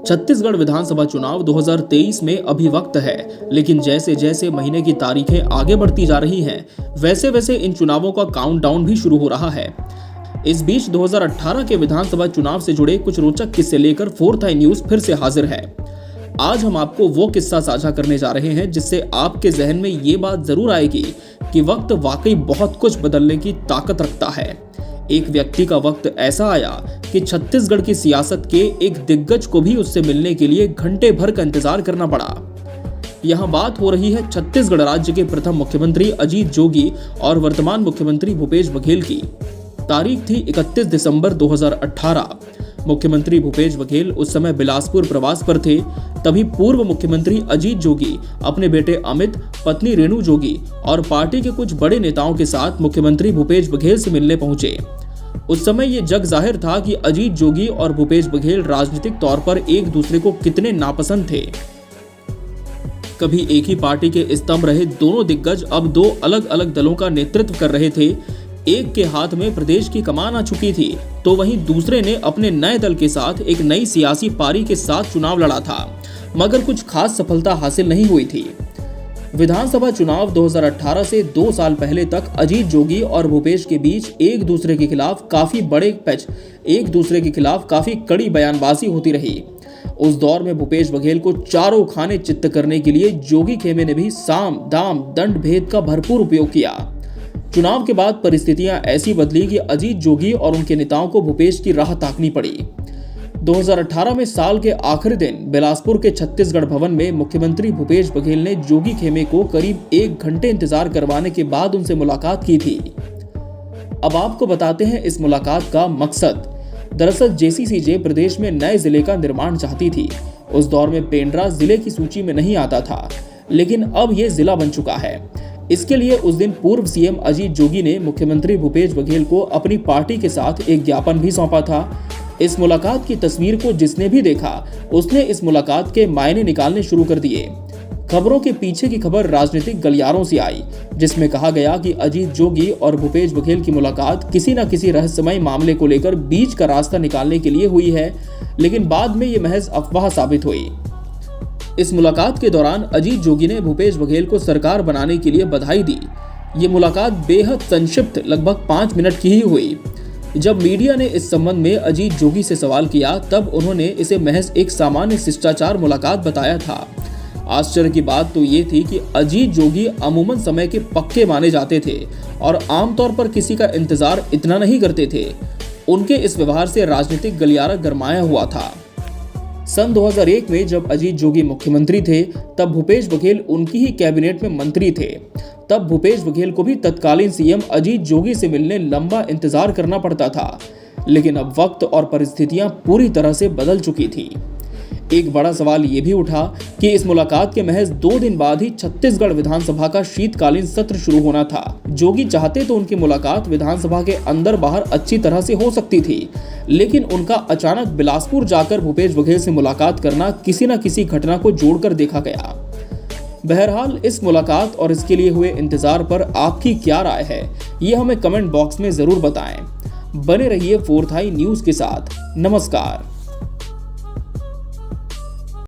छत्तीसगढ़ विधानसभा चुनाव 2023 में अभी वक्त है, लेकिन जैसे जैसे महीने की तारीखें आगे बढ़ती जा रही हैं, वैसे वैसे इन चुनावों का काउंटडाउन भी शुरू हो रहा है। इस बीच 2018 के विधानसभा चुनाव से जुड़े कुछ रोचक किस्से लेकर फोर्थ आई न्यूज फिर से हाजिर है। आज हम आपको वो किस्सा साझा करने जा रहे हैं जिससे आपके जहन में ये बात जरूर आएगी कि वक्त वाकई बहुत कुछ बदलने की ताकत रखता है। एक व्यक्ति का वक्त ऐसा आया कि छत्तीसगढ़ की सियासत के एक दिग्गज को भी उससे मिलने के लिए घंटे भर का इंतजार करना पड़ा। यहाँ बात हो रही है छत्तीसगढ़ राज्य के प्रथम मुख्यमंत्री अजीत जोगी और वर्तमान मुख्यमंत्री भूपेश बघेल की। तारीख थी 31 दिसंबर 2018। मुख्यमंत्री भूपेश बघेल उस समय बिलासपुर प्रवास पर थे। तभी पूर्व मुख्यमंत्री अजीत जोगी अपने बेटे अमित, पत्नी रेणु जोगी और पार्टी के कुछ बड़े नेताओं के साथ मुख्यमंत्री भूपेश बघेल से मिलने पहुंचे। उस समय ये जग जाहिर था कि अजीत जोगी और भूपेश बघेल राजनीतिक तौर पर एक दूसरे को कितने नापसंद थे। कभी एक ही पार्टी के स्तंभ रहे दोनों दिग्गज अब दो अलग अलग दलों का नेतृत्व कर रहे थे। एक के हाथ में प्रदेश की कमान आ चुकी थी, तो वहीं दूसरे ने अपने नए दल के साथ एक नई सियासी पारी के साथ चुनाव लड़ा था, मगर कुछ खास सफलता हासिल नहीं हुई थी। विधानसभा चुनाव 2018 से 2 साल पहले तक अजीत जोगी और भूपेश के बीच एक दूसरे के खिलाफ काफी कड़ी बयानबाजी होती रही। उस दौर में भूपेश बघेल को चारों खाने चित्त करने के लिए जोगी खेमे ने भी साम दाम दंड भेद का भरपूर उपयोग किया। चुनाव के बाद परिस्थितियां ऐसी बदली कि अजीत जोगी और उनके नेताओं को भूपेश की राह ताकनी पड़ी। 2018 में साल के आखिरी दिन बिलासपुर के छत्तीसगढ़ भवन में मुख्यमंत्री भूपेश बघेल ने जोगी खेमे को करीब 1 घंटे इंतजार करवाने के बाद उनसे मुलाकात की थी। अब आपको बताते हैं इस मुलाकात का मकसद। दरअसल जेसीसीजे प्रदेश में नए जिले का निर्माण चाहती थी। उस दौर में पेंड्रा जिले की सूची में नहीं आता था, लेकिन अब यह जिला बन चुका है। इसके लिए उस दिन पूर्व सीएम अजीत जोगी ने मुख्यमंत्री भूपेश बघेल को अपनी पार्टी के साथ एक ज्ञापन भी सौंपा था। इस मुलाकात की तस्वीर को जिसने भी देखा उसने इस मुलाकात के मायने निकालने शुरू कर दिए। खबरों के पीछे की खबर राजनीतिक गलियारों से आई, जिसमें कहा गया कि अजीत जोगी और भूपेश बघेल की मुलाकात किसी न किसी रहस्यमय मामले को लेकर बीच का रास्ता निकालने के लिए हुई है, लेकिन बाद में ये महज अफवाह साबित हुई। इस मुलाकात के दौरान अजीत जोगी ने भूपेश बघेल को सरकार बनाने के लिए बधाई दी। ये मुलाकात बेहद संक्षिप्त लगभग 5 मिनट की ही हुई। जब मीडिया ने इस संबंध में अजीत जोगी से सवाल किया तब उन्होंने इसे महज एक सामान्य शिष्टाचार मुलाकात बताया था। आश्चर्य की बात तो ये थी कि अजीत जोगी अमूमन समय के पक्के माने जाते थे और आमतौर पर किसी का इंतजार इतना नहीं करते थे। उनके इस व्यवहार से राजनीतिक गलियारा गरमाया हुआ था। सन 2001 में जब अजीत जोगी मुख्यमंत्री थे तब भूपेश बघेल उनकी ही कैबिनेट में मंत्री थे। तब भूपेश बघेल को भी तत्कालीन सीएम अजीत जोगी से मिलने लंबा इंतजार करना पड़ता था, लेकिन अब वक्त और परिस्थितियां पूरी तरह से बदल चुकी थी। एक बड़ा सवाल ये भी उठा कि इस मुलाकात के महज 2 दिन बाद ही छत्तीसगढ़ विधानसभा का शीतकालीन सत्र शुरू होना था। जोगी चाहते तो उनकी मुलाकात विधानसभा के अंदर बाहर अच्छी तरह से हो सकती थी, लेकिन उनका अचानक बिलासपुर जाकर भूपेश बघेल से मुलाकात करना किसी न किसी घटना को जोड़कर देखा गया। बहरहाल इस मुलाकात और इसके लिए हुए इंतजार पर आपकी क्या राय है, ये हमें कमेंट बॉक्स में जरूर बताएं। बने रहिए फोर्थ आई न्यूज के साथ। नमस्कार।